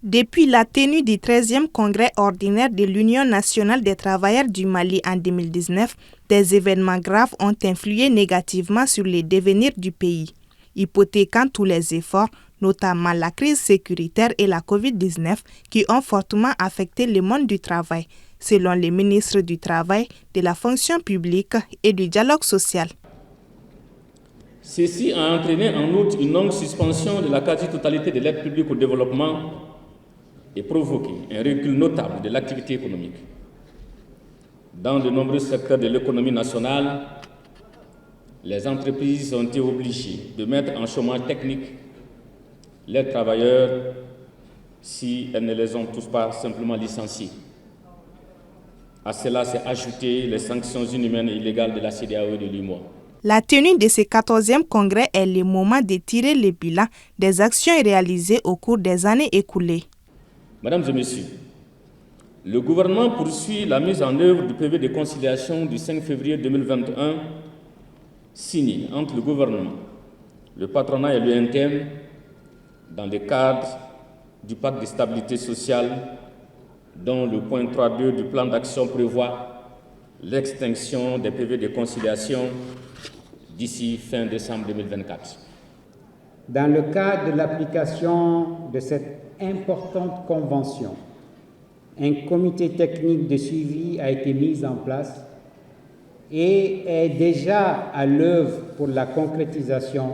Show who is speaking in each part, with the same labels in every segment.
Speaker 1: Depuis la tenue du 13e congrès ordinaire de l'Union nationale des travailleurs du Mali en 2019, des événements graves ont influé négativement sur le devenir du pays, hypothéquant tous les efforts, notamment la crise sécuritaire et la COVID-19, qui ont fortement affecté le monde du travail, selon les ministres du Travail, de la fonction publique et du dialogue social.
Speaker 2: Ceci a entraîné en outre une longue suspension de la quasi-totalité de l'aide publique au développement et provoqué un recul notable de l'activité économique. Dans de nombreux secteurs de l'économie nationale, les entreprises ont été obligées de mettre en chômage technique les travailleurs si elles ne les ont tous pas simplement licenciés. À cela s'est ajouté les sanctions inhumaines et illégales de la CEDEAO et de l'UEMOA.
Speaker 1: La tenue de ce 14e congrès est le moment de tirer le bilan des actions réalisées au cours des années écoulées.
Speaker 2: Mesdames et messieurs, le gouvernement poursuit la mise en œuvre du PV de conciliation du 5 février 2021 signé entre le gouvernement, le patronat et l'UNTM dans le cadre du pacte de stabilité sociale dont le point 3.2 du plan d'action prévoit l'extinction des PV de conciliation d'ici fin décembre 2024.
Speaker 3: Dans le cadre de l'application de cette importante convention, un comité technique de suivi a été mis en place et est déjà à l'œuvre pour la concrétisation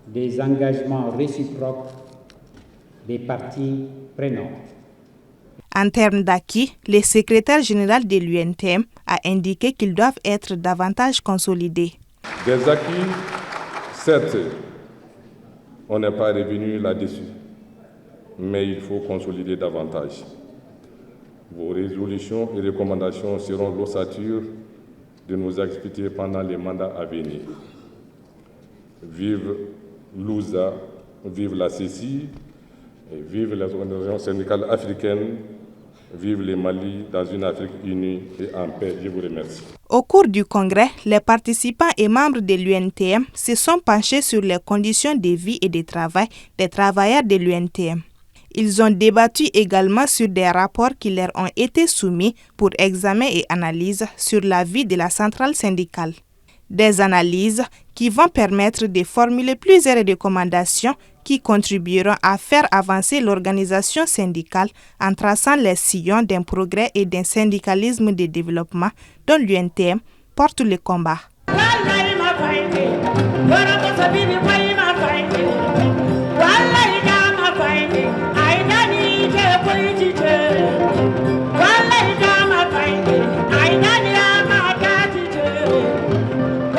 Speaker 3: des engagements réciproques des parties prenantes.
Speaker 1: En termes d'acquis, le secrétaire général de l'UNTM a indiqué qu'ils doivent être davantage consolidés.
Speaker 4: Des acquis, certes, on n'est pas revenu là-dessus, mais il faut consolider davantage. Vos résolutions et recommandations seront l'ossature de nos activités pendant les mandats à venir. Vive l'USA, vive la CECI, vive les organisations syndicales africaines, vive le Mali dans une Afrique unie et en paix. Je vous remercie.
Speaker 1: Au cours du congrès, les participants et membres de l'UNTM se sont penchés sur les conditions de vie et de travail des travailleurs de l'UNTM. Ils ont débattu également sur des rapports qui leur ont été soumis pour examen et analyse sur la vie de la centrale syndicale. Des analyses qui vont permettre de formuler plusieurs recommandations qui contribueront à faire avancer l'organisation syndicale en traçant les sillons d'un progrès et d'un syndicalisme de développement dont l'UNTM porte le combat.